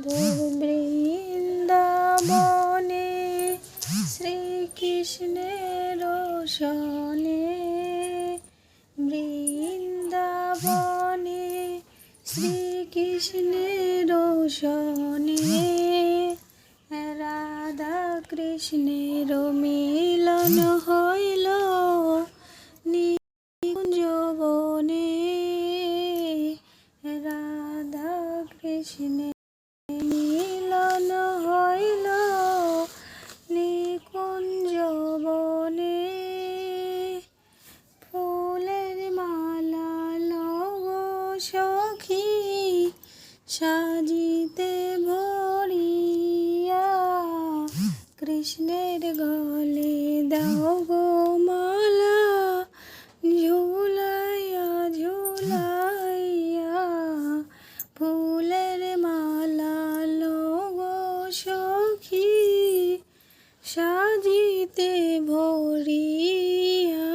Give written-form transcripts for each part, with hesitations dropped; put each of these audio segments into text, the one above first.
মধুর বৃন্দাবনে শ্রীকৃষ্ণের সনে, বৃন্দাবনে শ্রীকৃষ্ণের সনে, রাধা কৃষ্ণের মিলন হইল নিকুঞ্জ বনে, রাধা কৃষ্ণের মিলন হইল নিকুঞ্জ বনে। ফুলের মালা লও সখী সাজিতে ভরিয়া, কৃষ্ণের গলে দাও গো মালা ঝুলাইয়া ঝুলাইয়া। ফুলের মালা লও গো সখী সাজিতে ভরিয়া,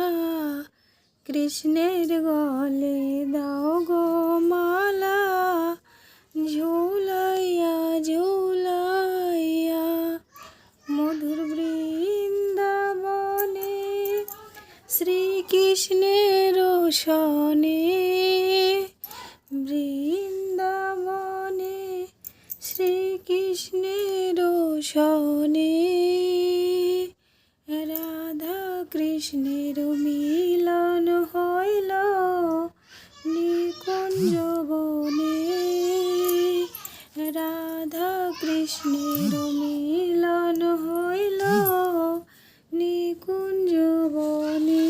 কৃষ্ণের গলে দাও গো মালা ঝুলাইয়া ঝুলাইয়া। মধুর বৃন্দাবনে শ্রীকৃষ্ণের সনে, বৃন্দাবনে শ্রীকৃষ্ণের সনে, রাধা কৃষ্ণের মিলন হইল নিকুঞ্জ বনে, রাধা কৃষ্ণের মিলন হইল নিকুঞ্জ বনে।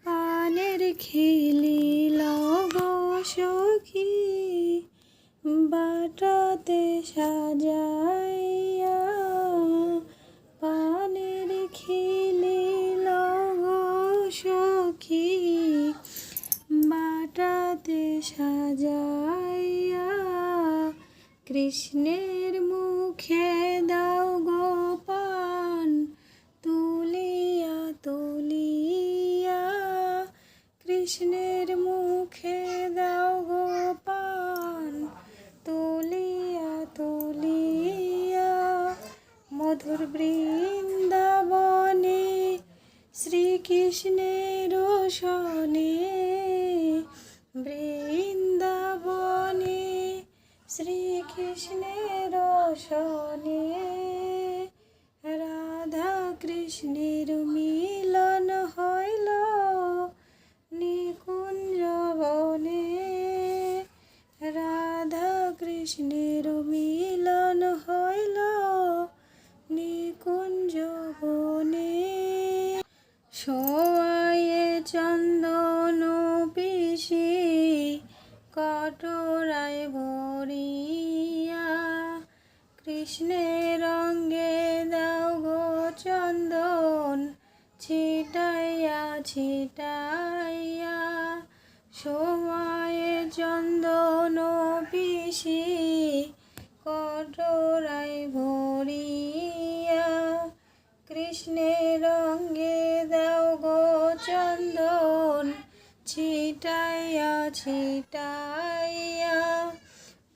পানের খিলি লগো সখী বাটাতে সাজাইয়া, পানের খিলি লগো সখী বাটাতে সাজাইয়া, কৃষ্ণের মুখে দাও গো পান তুলিয়া তুলিয়া, কৃষ্ণের মুখে দাও গো পান তুলিয়া তুলিয়া। মধুর বৃন্দাবনে শ্রীকৃষ্ণের সনে, বৃন্দাবনে শ্রীকৃষ্ণের সনে, রাধা কৃষ্ণের মিলন হইল নিকুঞ্জ বনে, রাধা কৃষ্ণের মিলন হইল নিকুঞ্জ বনে। সোয়ায়ে চন্দন পিষি কটোরায় ভরিয়া, কৃষ্ণের অঙ্গে দাও গো চন্দন ছিটাইয়া ছিটাইয়া। সোয়ায়ে চন্দন পিষি কটোরায় ভরিয়া, কৃষ্ণের অঙ্গে দাও গো চন্দন ছিটাইয়া ছিটাইয়া।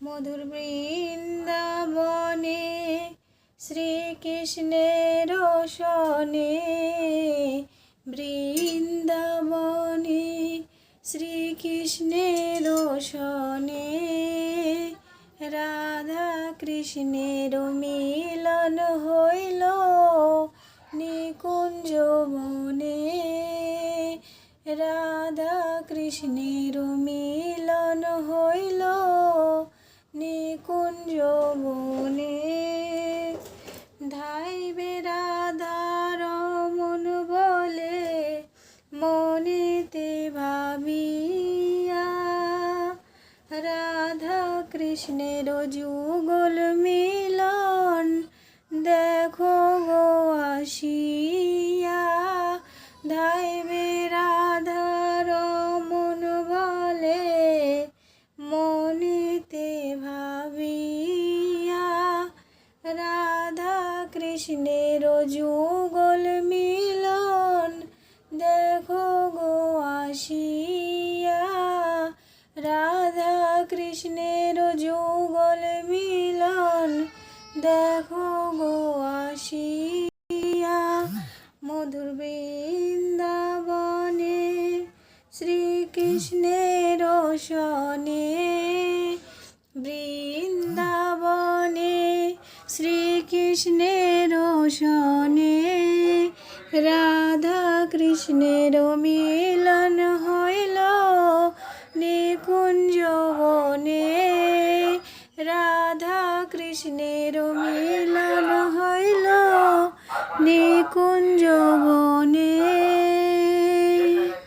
মধুর বৃন্দাবনে শ্রীকৃষ্ণের সনে, বৃন্দাবনে শ্রীকৃষ্ণের সনে, রাধা কৃষ্ণের মিলন হইল নিকুঞ্জ বনে, রাধা কৃষ্ণের মিলন হইল নিকুঞ্জ বনে। ধাইবে রাধার মন বলে মনেতে ভাবিয়া, রাধা কৃষ্ণের যুগল মিলন দেখো গো আসিয়া। ধাইবে রাধার মন বলে মনেতে ভাবিয়া, রাধা কৃষ্ণের যুগল মিলন দেখো গো আসিয়া। রাধা কৃষ্ণের যুগল দেখো গো আসিয়া মধুর বৃন্দাবনে, শ্রীকৃষ্ণের শনে বৃন্দাবনে, শ্রীকৃষ্ণের শনে রাধা কৃষ্ণের মিলন হইল নিকুঞ্জ বনে, রাধা কৃষ্ণের মিলন হইল নিকুঞ্জ বনে।